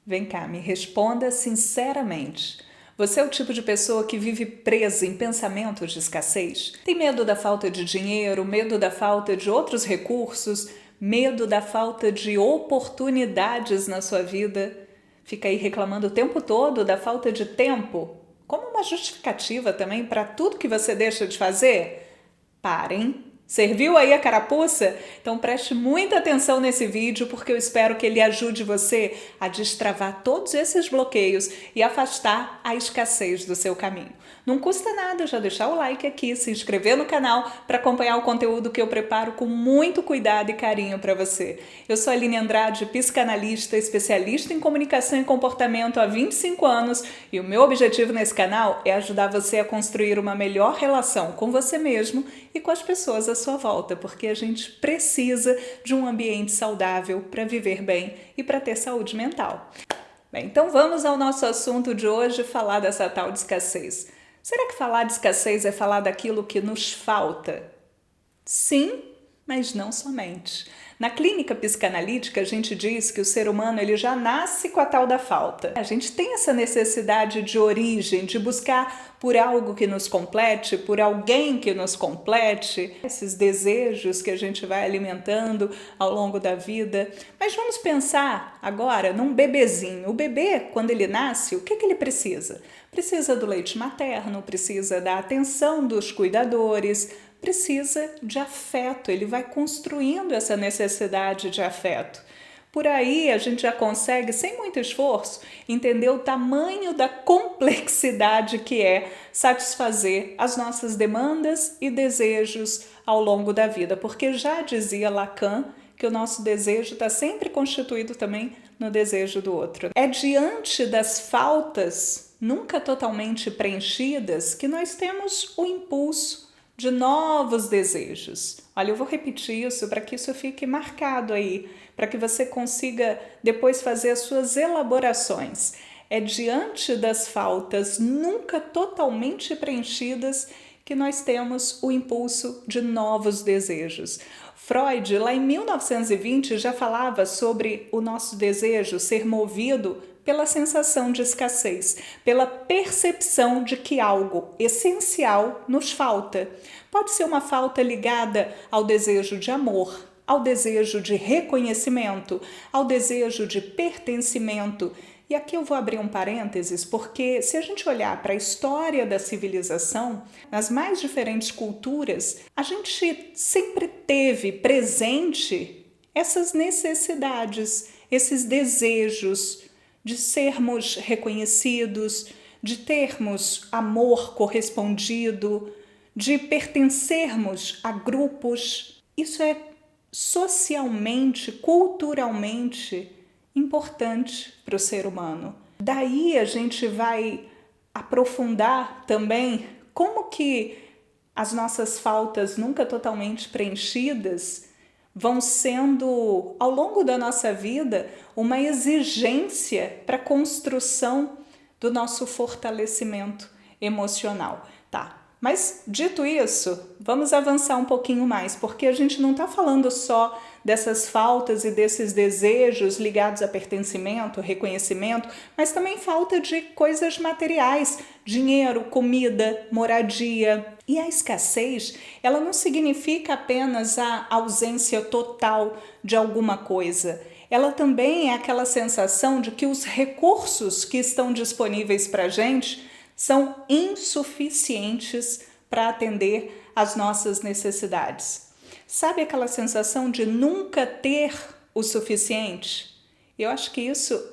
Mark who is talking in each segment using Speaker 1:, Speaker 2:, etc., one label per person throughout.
Speaker 1: Vem cá, me responda sinceramente. Você é o tipo de pessoa que vive presa em pensamentos de escassez? Tem medo da falta de dinheiro, medo da falta de outros recursos, medo da falta de oportunidades na sua vida? Fica aí reclamando o tempo todo da falta de tempo, como uma justificativa também para tudo que você deixa de fazer? Parem! Serviu aí a carapuça? Então preste muita atenção nesse vídeo porque eu espero que ele ajude você a destravar todos esses bloqueios e afastar a escassez do seu caminho. Não custa nada já deixar o like aqui, se inscrever no canal para acompanhar o conteúdo que eu preparo com muito cuidado e carinho para você. Eu sou a Aline Andrade, psicanalista, especialista em comunicação e comportamento há 25 anos e o meu objetivo nesse canal é ajudar você a construir uma melhor relação com você mesmo e com as pessoas à sua volta, porque a gente precisa de um ambiente saudável para viver bem e para ter saúde mental. Bem, então vamos ao nosso assunto de hoje, falar dessa tal de escassez. Será que falar de escassez é falar daquilo que nos falta? Sim, mas não somente. Na clínica psicanalítica, a gente diz que o ser humano ele já nasce com a tal da falta. A gente tem essa necessidade de origem, de buscar por algo que nos complete, por alguém que nos complete, esses desejos que a gente vai alimentando ao longo da vida. Mas vamos pensar agora num bebezinho. O bebê, quando ele nasce, o que ele precisa? Precisa do leite materno, precisa da atenção dos cuidadores, precisa de afeto, ele vai construindo essa necessidade de afeto. Por aí a gente já consegue, sem muito esforço, entender o tamanho da complexidade que é satisfazer as nossas demandas e desejos ao longo da vida, porque já dizia Lacan que o nosso desejo está sempre constituído também no desejo do outro. É diante das faltas nunca totalmente preenchidas que nós temos o impulso de novos desejos. Olha, eu vou repetir isso para que isso fique marcado aí, para que você consiga depois fazer as suas elaborações. É diante das faltas nunca totalmente preenchidas que nós temos o impulso de novos desejos. Freud, lá em 1920, já falava sobre o nosso desejo ser movido pela sensação de escassez, pela percepção de que algo essencial nos falta. Pode ser uma falta ligada ao desejo de amor, ao desejo de reconhecimento, ao desejo de pertencimento. E aqui eu vou abrir um parênteses, porque se a gente olhar para a história da civilização, nas mais diferentes culturas, a gente sempre teve presente essas necessidades, esses desejos de sermos reconhecidos, de termos amor correspondido, de pertencermos a grupos. Isso é socialmente, culturalmente importante para o ser humano. Daí a gente vai aprofundar também como que as nossas faltas nunca totalmente preenchidas vão sendo, ao longo da nossa vida, uma exigência para a construção do nosso fortalecimento emocional. Tá, mas dito isso, vamos avançar um pouquinho mais, porque a gente não está falando só dessas faltas e desses desejos ligados a pertencimento, reconhecimento, mas também falta de coisas materiais, dinheiro, comida, moradia. E a escassez, ela não significa apenas a ausência total de alguma coisa. Ela também é aquela sensação de que os recursos que estão disponíveis para a gente são insuficientes para atender às nossas necessidades. Sabe aquela sensação de nunca ter o suficiente? Eu acho que isso,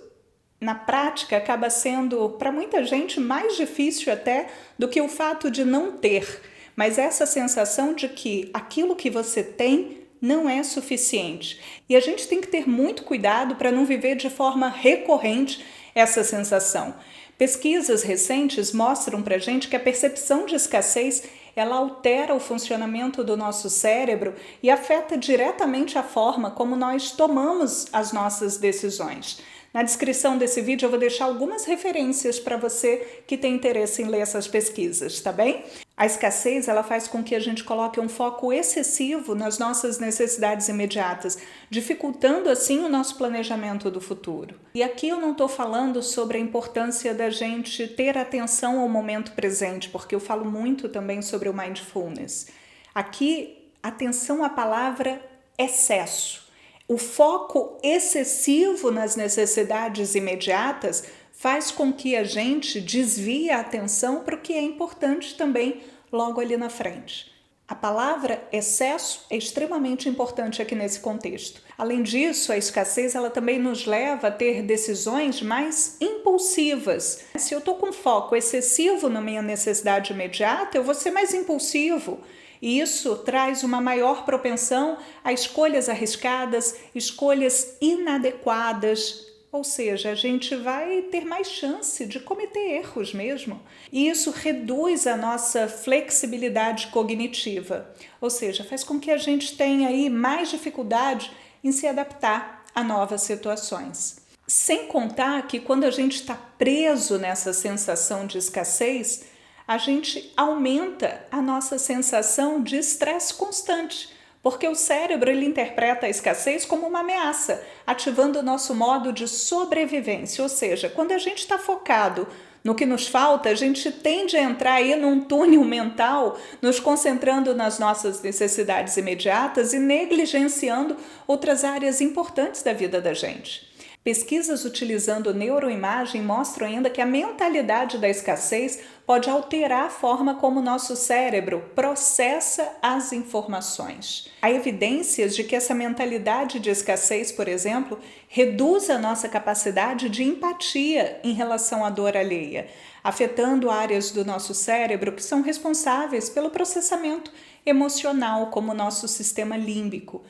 Speaker 1: na prática, acaba sendo, para muita gente, mais difícil até do que o fato de não ter. Mas essa sensação de que aquilo que você tem não é suficiente. E a gente tem que ter muito cuidado para não viver de forma recorrente essa sensação. Pesquisas recentes mostram para a gente que a percepção de escassez ela altera o funcionamento do nosso cérebro e afeta diretamente a forma como nós tomamos as nossas decisões. Na descrição desse vídeo eu vou deixar algumas referências para você que tem interesse em ler essas pesquisas, tá bem? A escassez, ela faz com que a gente coloque um foco excessivo nas nossas necessidades imediatas, dificultando assim o nosso planejamento do futuro. E aqui eu não estou falando sobre a importância da gente ter atenção ao momento presente, porque eu falo muito também sobre o mindfulness. Aqui, atenção à palavra excesso. O foco excessivo nas necessidades imediatas faz com que a gente desvie a atenção para o que é importante também logo ali na frente. A palavra excesso é extremamente importante aqui nesse contexto. Além disso, a escassez ela também nos leva a ter decisões mais impulsivas. Se eu estou com foco excessivo na minha necessidade imediata, eu vou ser mais impulsivo. E isso traz uma maior propensão a escolhas arriscadas, escolhas inadequadas. Ou seja, a gente vai ter mais chance de cometer erros mesmo. E isso reduz a nossa flexibilidade cognitiva. Ou seja, faz com que a gente tenha aí mais dificuldade em se adaptar a novas situações. Sem contar que quando a gente está preso nessa sensação de escassez, a gente aumenta a nossa sensação de estresse constante. Porque o cérebro ele interpreta a escassez como uma ameaça, ativando o nosso modo de sobrevivência. Ou seja, quando a gente está focado no que nos falta, a gente tende a entrar aí num túnel mental, nos concentrando nas nossas necessidades imediatas e negligenciando outras áreas importantes da vida da gente. Pesquisas utilizando neuroimagem mostram ainda que a mentalidade da escassez pode alterar a forma como o nosso cérebro processa as informações. Há evidências de que essa mentalidade de escassez, por exemplo, reduz a nossa capacidade de empatia em relação à dor alheia, afetando áreas do nosso cérebro que são responsáveis pelo processamento emocional, como o nosso sistema límbico.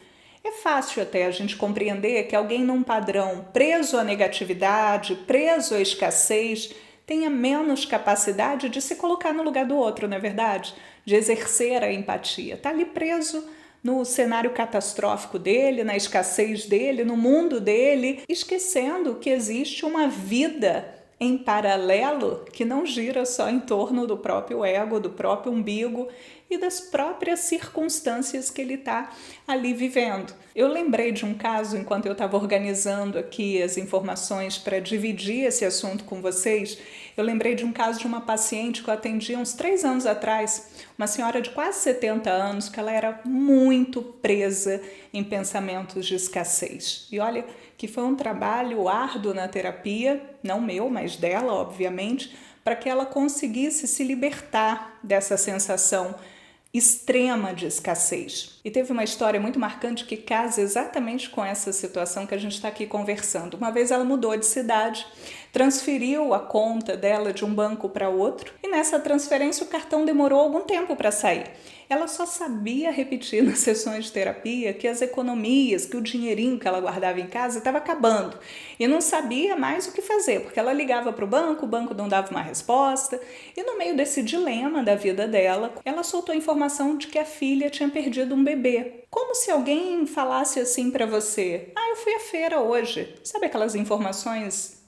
Speaker 1: É fácil até a gente compreender que alguém num padrão preso à negatividade, preso à escassez, tenha menos capacidade de se colocar no lugar do outro, não é verdade? De exercer a empatia. Está ali preso no cenário catastrófico dele, na escassez dele, no mundo dele, esquecendo que existe uma vida em paralelo que não gira só em torno do próprio ego, do próprio umbigo e das próprias circunstâncias que ele está ali vivendo. Eu lembrei de um caso enquanto eu estava organizando aqui as informações para dividir esse assunto com vocês. Eu lembrei de um caso de uma paciente que eu atendi uns 3 anos atrás, uma senhora de quase 70 anos, que ela era muito presa em pensamentos de escassez. E olha que foi um trabalho árduo na terapia, não meu, mas dela, obviamente, para que ela conseguisse se libertar dessa sensação extrema de escassez. E teve uma história muito marcante que casa exatamente com essa situação que a gente está aqui conversando. Uma vez ela mudou de cidade, transferiu a conta dela de um banco para outro e nessa transferência o cartão demorou algum tempo para sair. Ela só sabia repetir nas sessões de terapia que as economias, que o dinheirinho que ela guardava em casa estava acabando e não sabia mais o que fazer, porque ela ligava para o banco não dava uma resposta e no meio desse dilema da vida dela, ela soltou a informação de que a filha tinha perdido um bebê. Como se alguém falasse assim para você: "Ah, eu fui à feira hoje." Sabe aquelas informações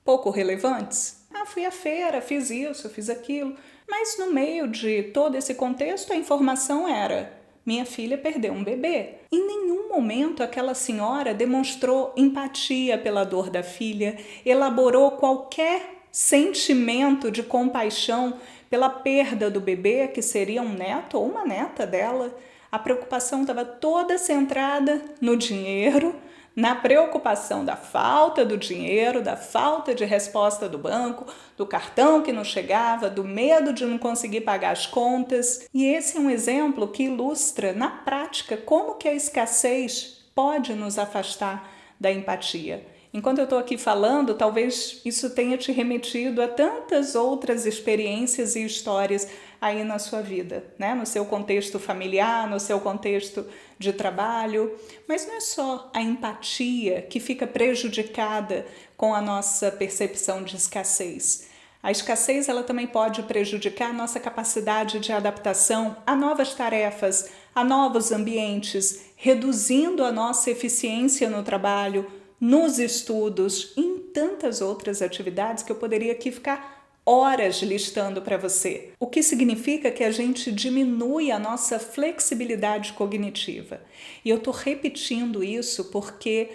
Speaker 1: pouco relevantes? "Ah, fui à feira, fiz isso, fiz aquilo." Mas no meio de todo esse contexto, a informação era: minha filha perdeu um bebê. Em nenhum momento aquela senhora demonstrou empatia pela dor da filha, elaborou qualquer sentimento de compaixão pela perda do bebê, que seria um neto ou uma neta dela. A preocupação estava toda centrada no dinheiro, na preocupação da falta do dinheiro, da falta de resposta do banco, do cartão que não chegava, do medo de não conseguir pagar as contas. E esse é um exemplo que ilustra na prática como que a escassez pode nos afastar da empatia. Enquanto eu estou aqui falando, talvez isso tenha te remetido a tantas outras experiências e histórias aí na sua vida, né? No seu contexto familiar, no seu contexto de trabalho. Mas não é só a empatia que fica prejudicada com a nossa percepção de escassez. A escassez ela também pode prejudicar a nossa capacidade de adaptação a novas tarefas, a novos ambientes, reduzindo a nossa eficiência no trabalho, nos estudos e em tantas outras atividades que eu poderia aqui ficar horas listando para você, o que significa que a gente diminui a nossa flexibilidade cognitiva. E eu estou repetindo isso porque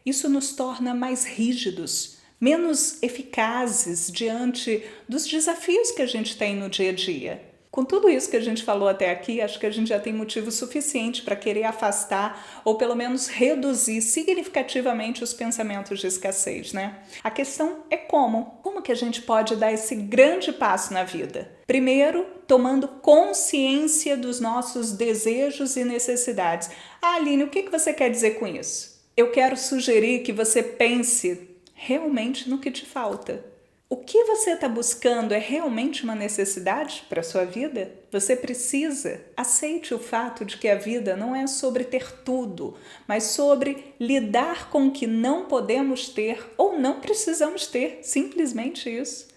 Speaker 1: isso nos torna mais rígidos, menos eficazes diante dos desafios que a gente tem no dia a dia. Com tudo isso que a gente falou até aqui, acho que a gente já tem motivo suficiente para querer afastar ou pelo menos reduzir significativamente os pensamentos de escassez, né? A questão é como. Como que a gente pode dar esse grande passo na vida? Primeiro, tomando consciência dos nossos desejos e necessidades. Ah, Aline, o que você quer dizer com isso? Eu quero sugerir que você pense realmente no que te falta. O que você está buscando é realmente uma necessidade para a sua vida? Você precisa. Aceite o fato de que a vida não é sobre ter tudo, mas sobre lidar com o que não podemos ter ou não precisamos ter. Simplesmente isso.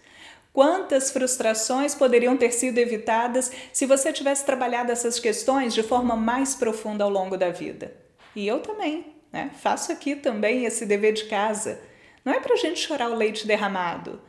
Speaker 1: Quantas frustrações poderiam ter sido evitadas se você tivesse trabalhado essas questões de forma mais profunda ao longo da vida? E eu também, né? Faço aqui também esse dever de casa. Não é para a gente chorar o leite derramado,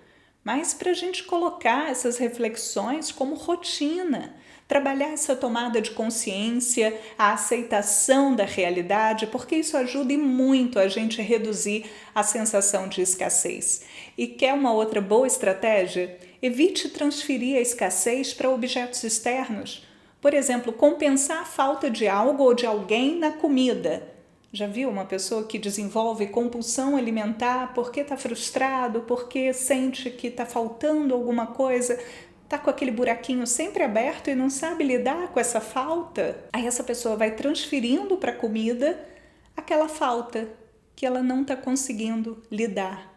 Speaker 1: mas para a gente colocar essas reflexões como rotina, trabalhar essa tomada de consciência, a aceitação da realidade, porque isso ajuda e muito a gente reduzir a sensação de escassez. E quer uma outra boa estratégia? Evite transferir a escassez para objetos externos. Por exemplo, compensar a falta de algo ou de alguém na comida. Já viu uma pessoa que desenvolve compulsão alimentar porque está frustrado, porque sente que está faltando alguma coisa, está com aquele buraquinho sempre aberto e não sabe lidar com essa falta? Aí essa pessoa vai transferindo para a comida aquela falta que ela não está conseguindo lidar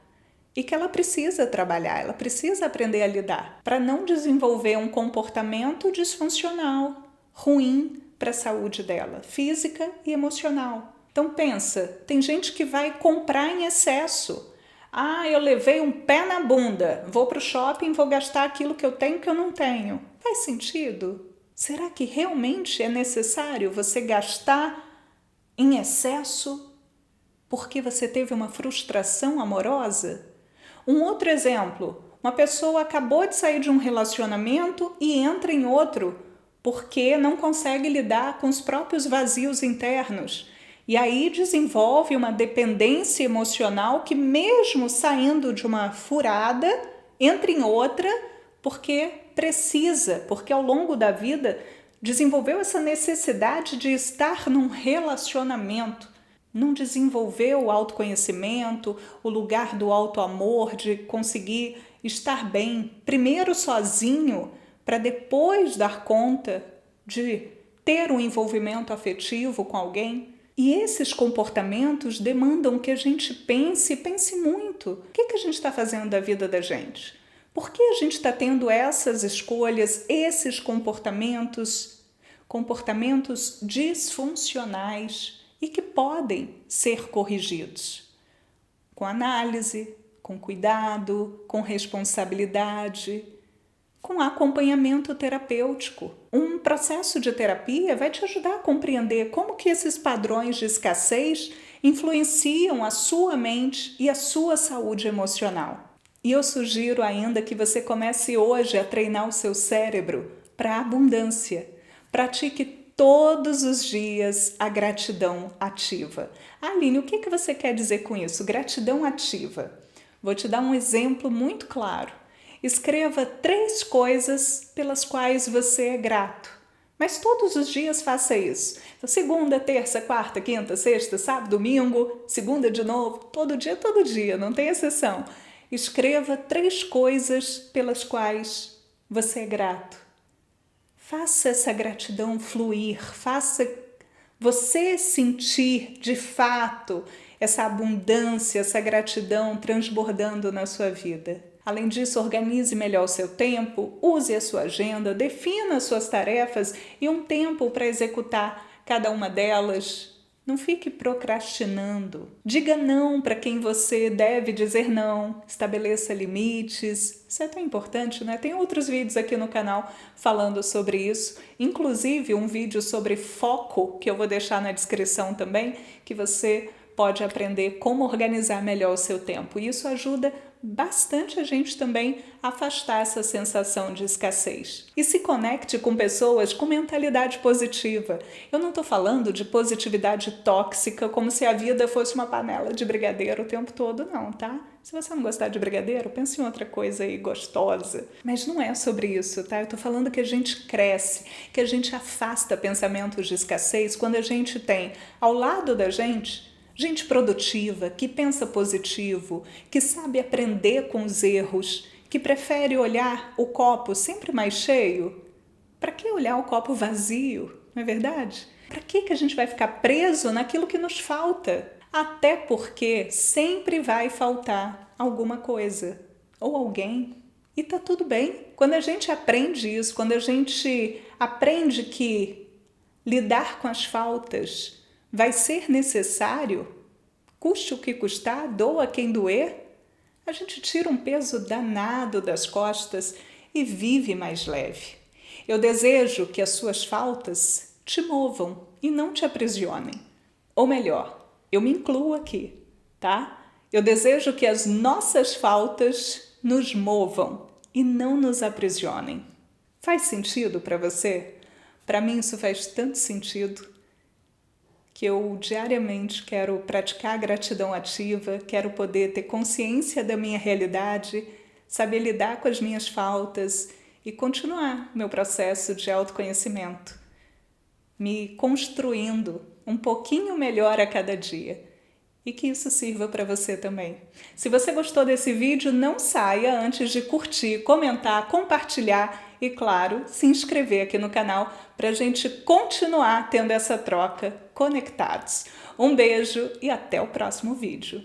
Speaker 1: e que ela precisa trabalhar, ela precisa aprender a lidar para não desenvolver um comportamento disfuncional, ruim para a saúde dela, física e emocional. Então pensa, tem gente que vai comprar em excesso. Ah, eu levei um pé na bunda, vou para o shopping e vou gastar aquilo que eu tenho que eu não tenho. Faz sentido? Será que realmente é necessário você gastar em excesso porque você teve uma frustração amorosa? Um outro exemplo, uma pessoa acabou de sair de um relacionamento e entra em outro porque não consegue lidar com os próprios vazios internos. E aí desenvolve uma dependência emocional que mesmo saindo de uma furada, entra em outra porque precisa, porque ao longo da vida desenvolveu essa necessidade de estar num relacionamento. Não desenvolveu o autoconhecimento, o lugar do autoamor, de conseguir estar bem, primeiro sozinho, para depois dar conta de ter um envolvimento afetivo com alguém. E esses comportamentos demandam que a gente pense muito. O que a gente está fazendo da vida da gente? Por que a gente está tendo essas escolhas, esses comportamentos disfuncionais e que podem ser corrigidos? Com análise, com cuidado, com responsabilidade, com acompanhamento terapêutico. Um processo de terapia vai te ajudar a compreender como que esses padrões de escassez influenciam a sua mente e a sua saúde emocional. E eu sugiro ainda que você comece hoje a treinar o seu cérebro para a abundância. Pratique todos os dias a gratidão ativa. Aline, o que você quer dizer com isso? Gratidão ativa. Vou te dar um exemplo muito claro. Escreva 3 coisas pelas quais você é grato. Mas todos os dias faça isso. Então, segunda, terça, quarta, quinta, sexta, sábado, domingo, segunda de novo, todo dia, não tem exceção. Escreva 3 coisas pelas quais você é grato. Faça essa gratidão fluir, faça você sentir de fato essa abundância, essa gratidão transbordando na sua vida. Além disso, organize melhor o seu tempo, use a sua agenda, defina as suas tarefas e um tempo para executar cada uma delas. Não fique procrastinando. Diga não para quem você deve dizer não. Estabeleça limites. Isso é tão importante, né? Tem outros vídeos aqui no canal falando sobre isso. Inclusive um vídeo sobre foco, que eu vou deixar na descrição também, que você pode aprender como organizar melhor o seu tempo. E isso ajuda bastante a gente também afastar essa sensação de escassez. E se conecte com pessoas com mentalidade positiva. Eu não estou falando de positividade tóxica, como se a vida fosse uma panela de brigadeiro o tempo todo, não, tá? Se você não gostar de brigadeiro, pense em outra coisa aí gostosa. Mas não é sobre isso, tá? Eu tô falando que a gente cresce, que a gente afasta pensamentos de escassez quando a gente tem ao lado da gente produtiva, que pensa positivo, que sabe aprender com os erros, que prefere olhar o copo sempre mais cheio. Para que olhar o copo vazio, não é verdade? Para que a gente vai ficar preso naquilo que nos falta? Até porque sempre vai faltar alguma coisa ou alguém. E tá tudo bem. Quando a gente aprende isso, quando a gente aprende que lidar com as faltas vai ser necessário, custe o que custar, doa quem doer, a gente tira um peso danado das costas e vive mais leve. Eu desejo que as suas faltas te movam e não te aprisionem. Ou melhor, eu me incluo aqui, tá? Eu desejo que as nossas faltas nos movam e não nos aprisionem. Faz sentido para você? Para mim isso faz tanto sentido que eu diariamente quero praticar a gratidão ativa, quero poder ter consciência da minha realidade, saber lidar com as minhas faltas e continuar meu processo de autoconhecimento, me construindo um pouquinho melhor a cada dia. E que isso sirva para você também. Se você gostou desse vídeo, não saia antes de curtir, comentar, compartilhar e, claro, se inscrever aqui no canal para a gente continuar tendo essa troca conectados. Um beijo e até o próximo vídeo.